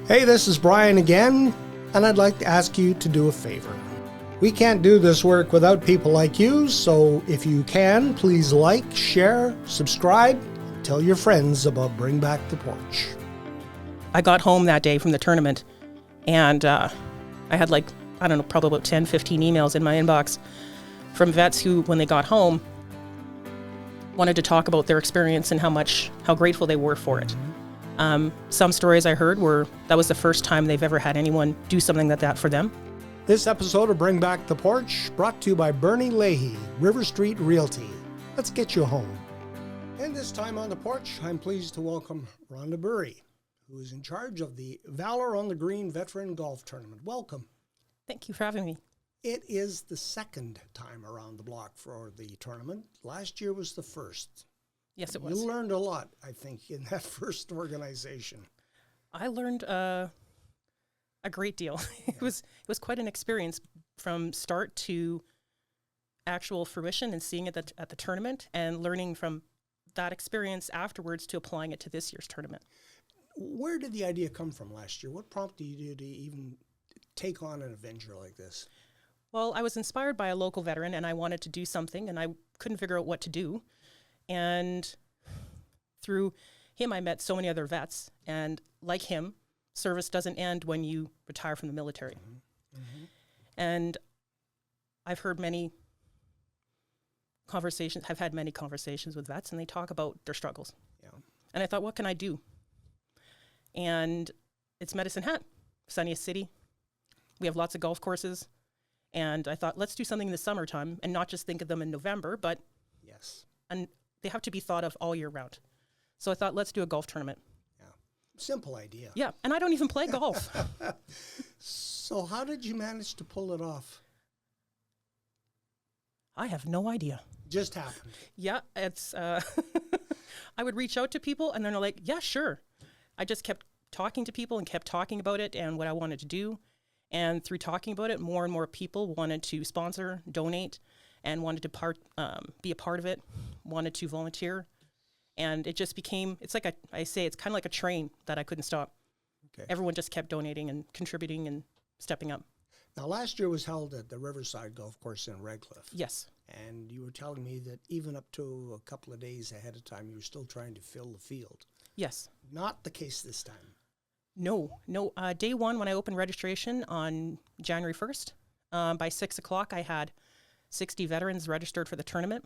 Hey, this is Brian again, and I'd like to ask you to do a favor. We can't do this work without people like you, so if you can, please like, share, subscribe, tell your friends about Bring Back the Porch. I got home that day from the tournament, and I had probably about 10, 15 emails in my inbox from vets who, when they got home, wanted to talk about their experience and how grateful they were for it. Some stories I heard were that was the first time they've ever had anyone do something like that for them. This episode of Bring Back the Porch brought to you by Bernie Leahy, River Street Realty. Let's get you home. And this time on the porch, I'm pleased to welcome Rhonda Burry, who is in charge of the Valour on the Green Veteran Golf Tournament. Welcome. Thank you for having me. It is the second time around the block for the tournament. Last year was the first. Yes, it was. You learned a lot, I think, in that first organization. I learned a great deal. Yeah. It was quite an experience from start to actual fruition and seeing it at the tournament and learning from that experience afterwards to applying it to this year's tournament. Where did the idea come from last year? What prompted you to even take on an adventure like this? Well, I was inspired by a local veteran and I wanted to do something and I couldn't figure out what to do. And through him, I met so many other vets. And like him, service doesn't end when you retire from the military. Mm-hmm. Mm-hmm. And I've heard many conversations, I've had many conversations with vets, and they talk about their struggles. Yeah. And I thought, what can I do? And it's Medicine Hat, sunniest city. We have lots of golf courses. And I thought, let's do something in the summertime and not just think of them in November, but yes. And they have to be thought of all year round. So I thought, let's do a golf tournament. Yeah. Simple idea. Yeah. And I don't even play golf. So how did you manage to pull it off? I have no idea. Just happened. Yeah. It's, I would reach out to people and then they're like, yeah, sure. I just kept talking to people and kept talking about it and what I wanted to do. And through talking about it, more and more people wanted to sponsor, donate, and wanted to be a part of it, wanted to volunteer. And it just became, it's kind of like a train that I couldn't stop. Okay. Everyone just kept donating and contributing and stepping up. Now, last year was held at the Riverside Golf Course in Redcliffe. Yes. And you were telling me that even up to a couple of days ahead of time, you were still trying to fill the field. Yes. Not the case this time. No. Day one, when I opened registration on January 1st, by 6 o'clock, I had 60 veterans registered for the tournament.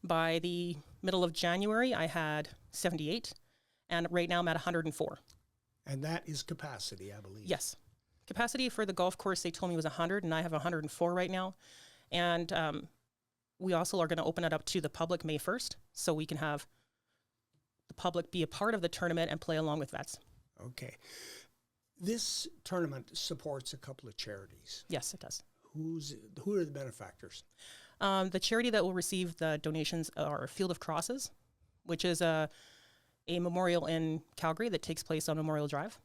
By the middle of January, I had 78, and right now I'm at 104. And that is capacity, I believe. Yes. Capacity for the golf course, they told me was 100, and I have 104 right now. And we also are going to open it up to the public May 1st, so we can have the public be a part of the tournament and play along with vets. Okay. This tournament supports a couple of charities. Yes, it does. Who are the benefactors? The charity that will receive the donations are Field of Crosses, which is a memorial in Calgary that takes place on Memorial Drive.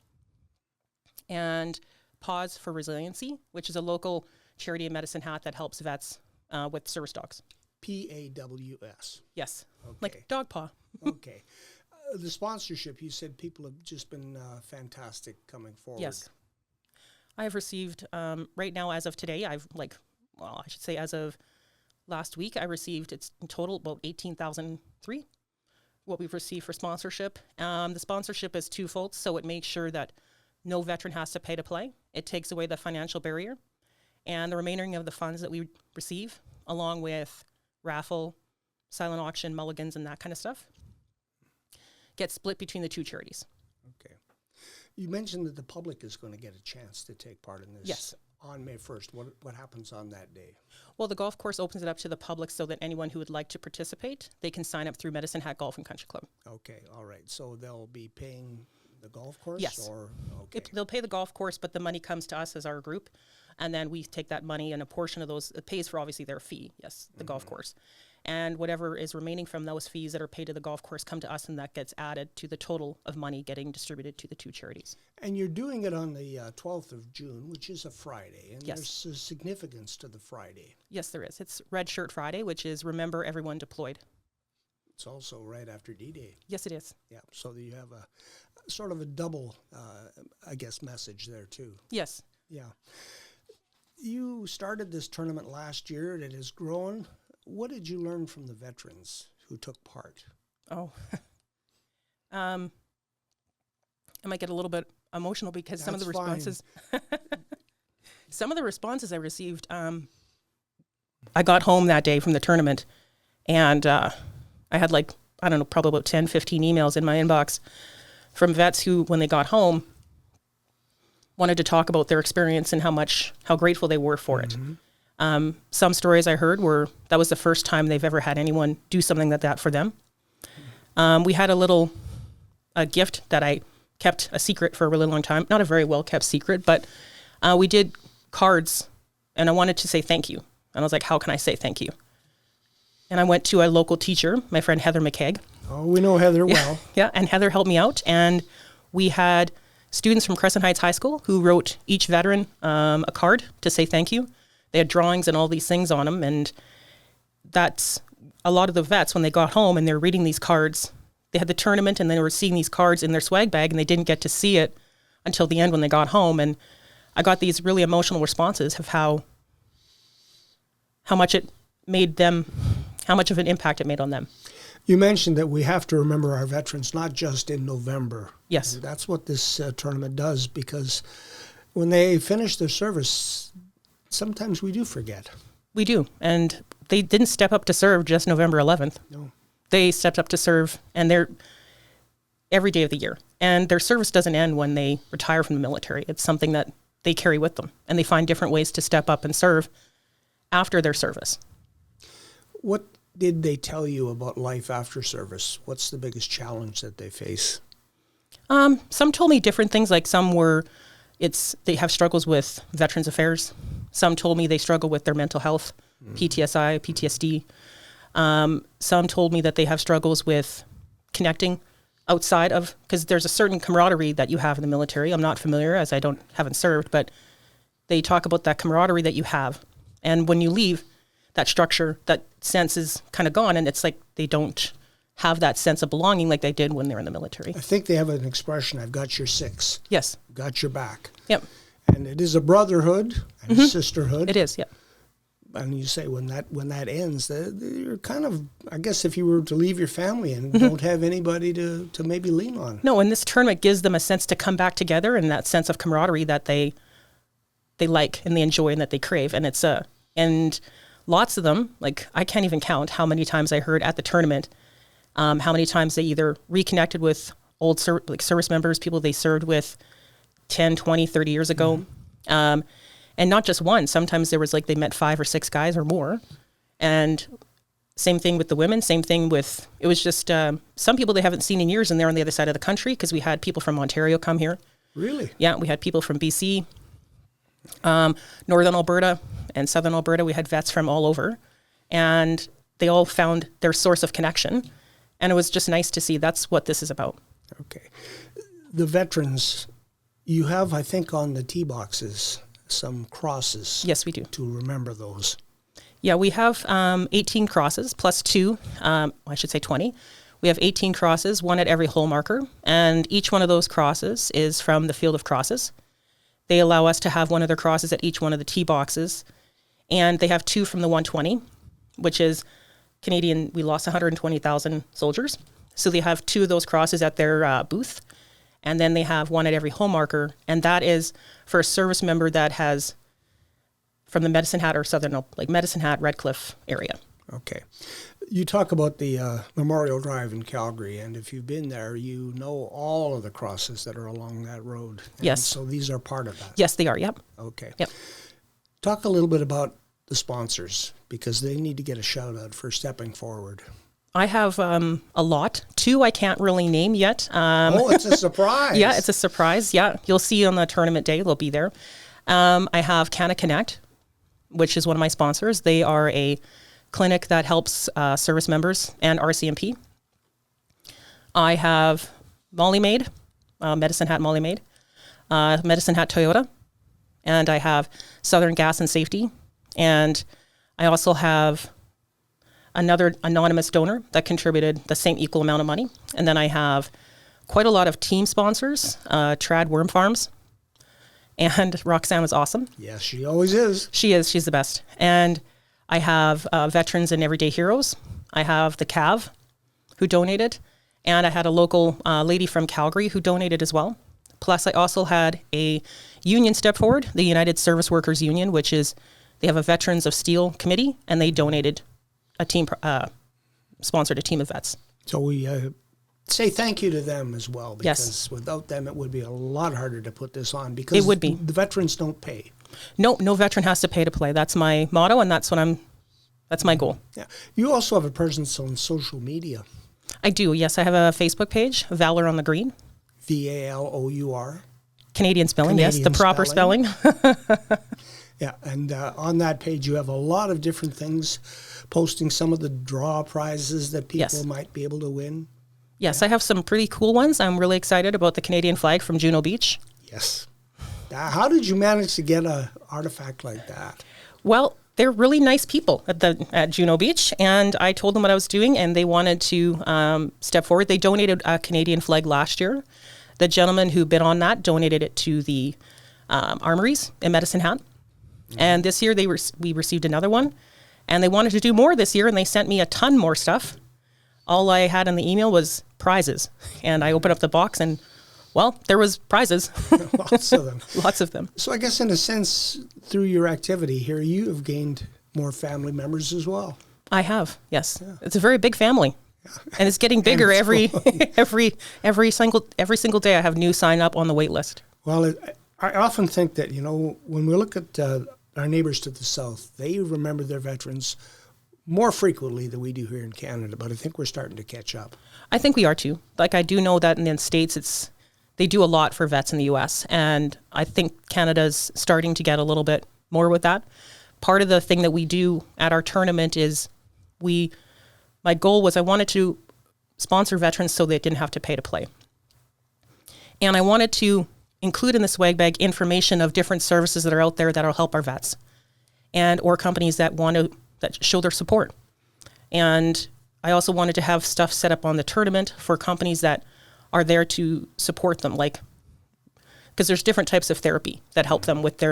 And Pause for Resiliency, which is a local charity in Medicine Hat that helps vets with service dogs. PAWS. Yes, okay. Like dog paw. Okay. The sponsorship, you said people have just been fantastic coming forward. Yes. I have received, right now as of today, I should say as of last week, I received, it's in total about $18,003, what we've received for sponsorship. The sponsorship is twofold, so it makes sure that no veteran has to pay to play. It takes away the financial barrier. And the remaining of the funds that we receive, along with raffle, silent auction, mulligans, and that kind of stuff, gets split between the two charities. Okay. You mentioned that the public is going to get a chance to take part in this. Yes. On May 1st. What happens on that day? Well, the golf course opens it up to the public so that anyone who would like to participate, they can sign up through Medicine Hat Golf and Country Club. Okay, all right. So they'll be paying the golf course? Yes. Okay. They'll pay the golf course, but the money comes to us as our group, and then we take that money, and a portion of those, it pays for obviously their fee, yes, the golf course. And whatever is remaining from those fees that are paid to the golf course come to us, and that gets added to the total of money getting distributed to the two charities. And you're doing it on the 12th of June, which is a Friday, and yes. There's a significance to the Friday. Yes, there is. It's Red Shirt Friday, which is Remember Everyone Deployed. It's also right after D-Day. Yes, it is. Yeah, so you have sort of a double, I guess, message there too. Yes. Yeah. You started this tournament last year. It has grown. What did you learn from the veterans who took part? Oh, I might get a little bit emotional because some of the responses, some of the responses I received, I got home that day from the tournament and I had like, I don't know, probably about 10, 15 emails in my inbox from vets who, when they got home, wanted to talk about their experience and how grateful they were for it. Some stories I heard were that was the first time they've ever had anyone do something like that for them. We had a gift that I kept a secret for a really long time, not a very well kept secret, but we did cards and I wanted to say thank you. And I was like, how can I say thank you? And I went to a local teacher, my friend Heather McKegg. Oh, we know Heather well. Yeah, and Heather helped me out. And we had students from Crescent Heights High School who wrote each veteran a card to say thank you. They had drawings and all these things on them. And that's a lot of the vets, when they got home and they're reading these cards, they had the tournament and they were seeing these cards in their swag bag and they didn't get to see it until the end when they got home. And I got these really emotional responses of how much it made them, how much of an impact it made on them. You mentioned that we have to remember our veterans, not just in November. Yes. And that's what this tournament does, because when they finish their service, sometimes we do forget. We do. And they didn't step up to serve just November 11th. No. They stepped up to serve, and they're every day of the year. And their service doesn't end when they retire from the military. It's something that they carry with them, and they find different ways to step up and serve after their service. What did they tell you about life after service? What's the biggest challenge that they face? Some told me different things, like they have struggles with Veterans Affairs. Some told me they struggle with their mental health, PTSI, PTSD. Some told me that they have struggles with connecting outside of, because there's a certain camaraderie that you have in the military. I'm not familiar as I haven't served, but they talk about that camaraderie that you have. And when you leave, that structure, that sense is kind of gone, and it's like they don't have that sense of belonging like they did when they were in the military. I think they have an expression, I've got your six. Yes. Got your back. Yep. And it is a brotherhood and a sisterhood. It is, yeah. And you say when that ends, you're kind of, I guess if you were to leave your family and don't have anybody to maybe lean on. No, and this tournament gives them a sense to come back together and that sense of camaraderie that they like and they enjoy and that they crave. And it's and lots of them, like I can't even count how many times I heard at the tournament, how many times they either reconnected with old service members, people they served with 10, 20, 30 years ago. And not just one. Sometimes there was like they met 5 or 6 guys or more. And same thing with the women, same thing with, it was just some people they haven't seen in years and they're on the other side of the country because we had people from Ontario come here. Really? Yeah, we had people from BC, Northern Alberta and Southern Alberta. We had vets from all over and they all found their source of connection. And it was just nice to see that's what this is about. Okay. The veterans, you have, I think, on the tee boxes, some crosses. Yes, we do. To remember those. Yeah, we have 18 crosses plus 2, I should say 20. We have 18 crosses, one at every hole marker, and each one of those crosses is from the Field of Crosses. They allow us to have one of their crosses at each one of the tee boxes, and they have 2 from the 120, which is Canadian, we lost 120,000 soldiers. So they have 2 of those crosses at their booth, and then they have one at every hole marker, and that is for a service member that has from the Medicine Hat or Southern, like Medicine Hat, Redcliffe area. Okay. You talk about the Memorial Drive in Calgary, and if you've been there, you know all of the crosses that are along that road. And yes. So these are part of that. Yes, they are, yep. Okay. Yep. Talk a little bit about the sponsors, because they need to get a shout out for stepping forward. I have a lot. 2 I can't really name yet. It's a surprise. Yeah, it's a surprise. Yeah, you'll see on the tournament day, they'll be there. I have Canna Connect, which is one of my sponsors. They are a clinic that helps service members and RCMP. I have Molly Maid, Medicine Hat Molly Maid, Medicine Hat Toyota, and I have Southern Gas and Safety. And I also have another anonymous donor that contributed the same equal amount of money. And then I have quite a lot of team sponsors, Trad Worm Farms, and Roxanne was awesome. Yes, she always is. She is. She's the best. And I have Veterans and Everyday Heroes. I have the CAV, who donated. And I had a local lady from Calgary who donated as well. Plus, I also had a union step forward, the United Service Workers Union, which is, they have a Veterans of Steel committee, and they donated a team, sponsored a team of vets. So we say thank you to them as well, because Yes. without them it would be a lot harder to put this on, because It would be. the veterans don't pay. No veteran has to pay to play. That's my motto, and that's my goal. Yeah. You also have a presence on social media. I do, yes. I have a Facebook page, Valour on the Green. VALOUR. Canadian spelling, yes, the Canadian proper spelling. spelling. Yeah, and on that page you have a lot of different things, posting some of the draw prizes that people Yes. might be able to win. Yes, I have some pretty cool ones. I'm really excited about the Canadian flag from Juno Beach. Yes. How did you manage to get an artifact like that? Well, they're really nice people at Juno Beach, and I told them what I was doing, and they wanted to step forward. They donated a Canadian flag last year. The gentleman who bid on that donated it to the armories in Medicine Hat. And this year we received another one, and they wanted to do more this year, and they sent me a ton more stuff. All I had in the email was prizes, and I opened up the box, and well, there was prizes, Lots of them. lots of them. So I guess in a sense, through your activity here, you have gained more family members as well. I have, yes. It's a very big family, and it's getting bigger every single day. I have new sign up on the wait list. Well, I often think that, when we look at our neighbors to the south, they remember their veterans more frequently than we do here in Canada, but I think we're starting to catch up. I think we are too. Like, I do know that in the States, they do a lot for vets in the U.S., and I think Canada's starting to get a little bit more with that. Part of the thing that we do at our tournament is my goal was I wanted to sponsor veterans so they didn't have to pay to play. And I wanted to include in the swag bag information of different services that are out there that'll help our vets, and or companies that show their support. And I also wanted to have stuff set up on the tournament for companies that are there to support them, like, because there's different types of therapy that help them with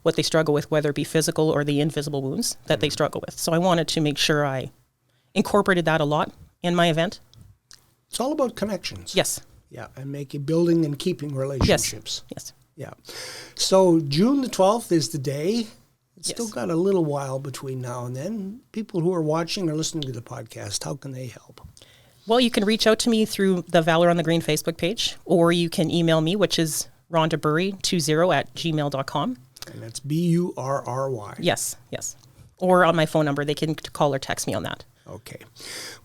what they struggle with, whether it be physical or the invisible wounds that they struggle with. So I wanted to make sure I incorporated that a lot in my event. It's all about connections. Yes. Yeah, and building and keeping relationships. Yes. Yeah. So June the 12th is the day. It's Yes. still got a little while between now and then. People who are watching or listening to the podcast, how can they help? Well, you can reach out to me through the Valour on the Green Facebook page, or you can email me, which is Rhonda Burry 20@gmail.com. And that's BURRY. Yes. Or on my phone number. They can call or text me on that. Okay.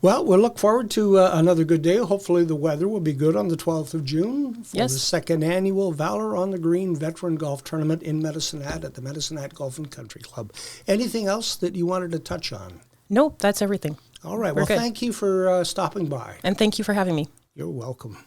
Well, we'll look forward to another good day. Hopefully the weather will be good on the 12th of June for Yes. the second annual Valour on the Green Veteran Golf Tournament in Medicine Hat at the Medicine Hat Golf and Country Club. Anything else that you wanted to touch on? No, that's everything. All right. We're Well, good. thank you for stopping by. And thank you for having me. You're welcome.